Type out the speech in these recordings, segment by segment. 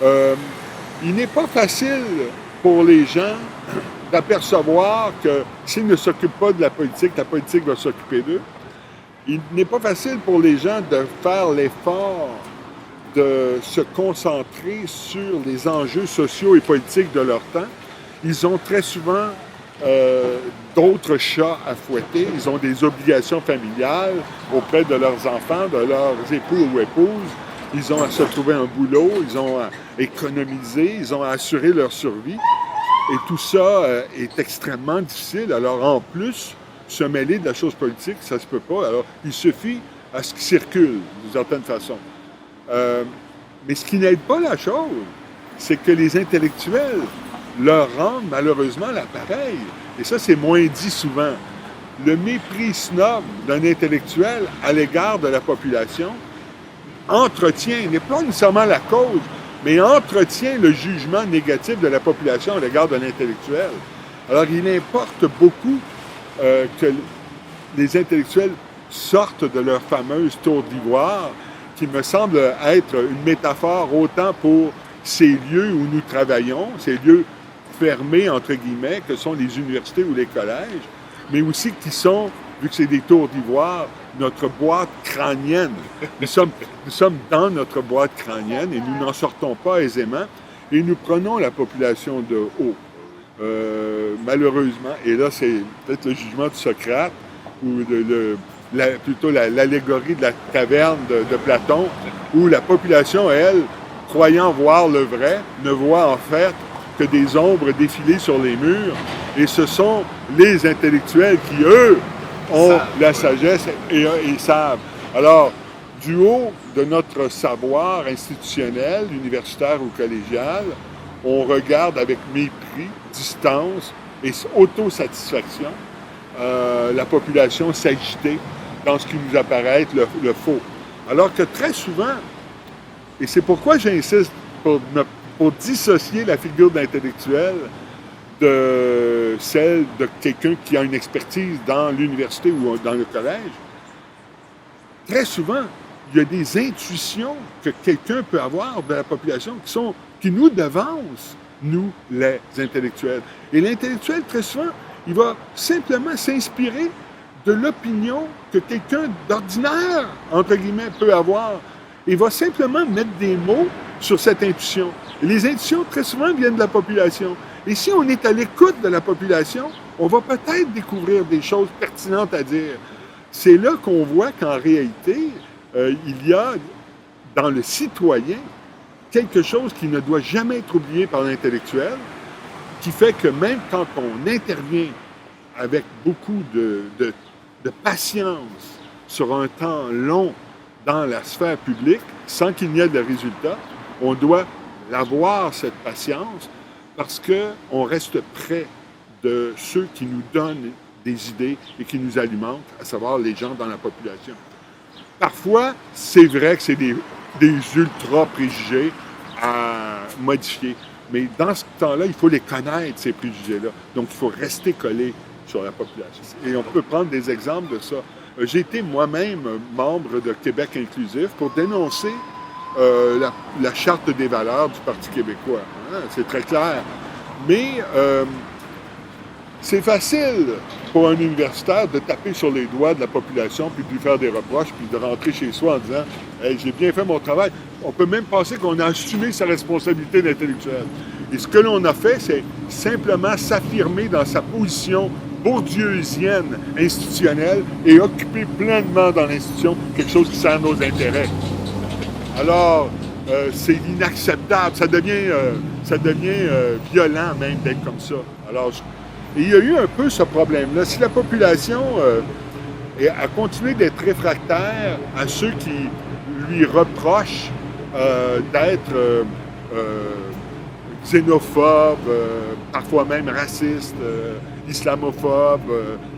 Euh, il n'est pas facile pour les gens d'apercevoir que s'ils ne s'occupent pas de la politique va s'occuper d'eux. Il n'est pas facile pour les gens de faire l'effort de se concentrer sur les enjeux sociaux et politiques de leur temps. Ils ont très souvent euh, d'autres chats à fouetter. Ils ont des obligations familiales auprès de leurs enfants, de leurs époux ou épouses. Ils ont à se trouver un boulot, ils ont à économiser, ils ont à assurer leur survie. Et tout ça est extrêmement difficile. Alors en plus, se mêler de la chose politique, ça se peut pas. Alors il suffit à ce qu'il circule d'une certaine façon. Euh, mais ce qui n'aide pas la chose, c'est que les intellectuels leur rendent malheureusement l'appareil. Et ça, c'est moins dit souvent. Le mépris snob d'un intellectuel à l'égard de la population entretient, n'est pas nécessairement la cause, mais entretient le jugement négatif de la population à l'égard de l'intellectuel. Alors, il importe beaucoup que les intellectuels sortent de leur fameuse tour d'ivoire, qui me semble être une métaphore autant pour ces lieux où nous travaillons, ces lieux fermés, entre guillemets, que sont les universités ou les collèges, mais aussi qui sont, vu que c'est des tours d'ivoire, notre boîte crânienne. Nous sommes dans notre boîte crânienne et nous n'en sortons pas aisément et nous prenons la population de haut. Malheureusement, et là c'est peut-être le jugement de Socrate ou plutôt l'allégorie de la caverne de Platon, où la population, elle, croyant voir le vrai, ne voit en fait que des ombres défiler sur les murs, et ce sont les intellectuels qui, eux, ont la sagesse et savent. Alors, du haut de notre savoir institutionnel, universitaire ou collégial, on regarde avec mépris, distance et autosatisfaction la population s'agiter dans ce qui nous apparaît être le faux. Alors que très souvent, et c'est pourquoi j'insiste pour dissocier la figure d'intellectuel de celle de quelqu'un qui a une expertise dans l'université ou dans le collège, très souvent, il y a des intuitions que quelqu'un peut avoir de la population qui nous devancent, nous, les intellectuels. Et l'intellectuel, très souvent, il va simplement s'inspirer de l'opinion que quelqu'un d'ordinaire, entre guillemets, peut avoir. Il va simplement mettre des mots sur cette intuition. Et les intuitions, très souvent, viennent de la population. Et si on est à l'écoute de la population, on va peut-être découvrir des choses pertinentes à dire. C'est là qu'on voit qu'en réalité, il y a dans le citoyen quelque chose qui ne doit jamais être oublié par l'intellectuel, qui fait que même quand on intervient avec beaucoup de patience sur un temps long dans la sphère publique, sans qu'il n'y ait de résultat, on doit l'avoir, cette patience, parce qu'on reste près de ceux qui nous donnent des idées et qui nous alimentent, à savoir les gens dans la population. Parfois, c'est vrai que c'est des ultra-préjugés à modifier, mais dans ce temps-là, il faut les connaître, ces préjugés-là. Donc, il faut rester collé sur la population. Et on peut prendre des exemples de ça. J'ai été moi-même membre de Québec inclusif pour dénoncer la charte des valeurs du Parti québécois. Hein? C'est très clair. Mais c'est facile pour un universitaire de taper sur les doigts de la population, puis de lui faire des reproches, puis de rentrer chez soi en disant « Hey, j'ai bien fait mon travail ». On peut même penser qu'on a assumé sa responsabilité d'intellectuel. Et ce que l'on a fait, c'est simplement s'affirmer dans sa position bourdieusienne institutionnelle et occuper pleinement dans l'institution quelque chose qui sert nos intérêts. Alors, c'est inacceptable. Ça devient violent même d'être comme ça. Alors, il y a eu un peu ce problème-là. Si la population a continué d'être réfractaire à ceux qui lui reprochent d'être xénophobe, parfois même raciste, islamophobe,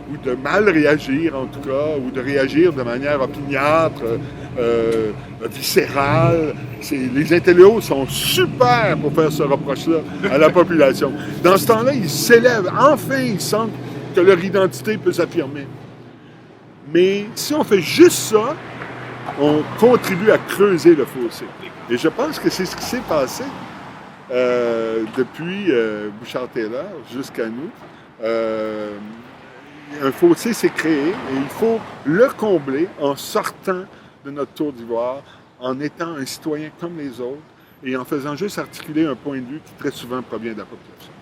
ou de mal réagir en tout cas, ou de réagir de manière opiniâtre, viscérale. Les intellectuels sont super pour faire ce reproche-là à la population. Dans ce temps-là, ils s'élèvent. Enfin, ils sentent que leur identité peut s'affirmer. Mais si on fait juste ça, on contribue à creuser le fossé. Et je pense que c'est ce qui s'est passé depuis Bouchard-Taylor jusqu'à nous. Un fossé s'est créé et il faut le combler en sortant de notre tour d'ivoire, en étant un citoyen comme les autres et en faisant juste articuler un point de vue qui très souvent provient de la population.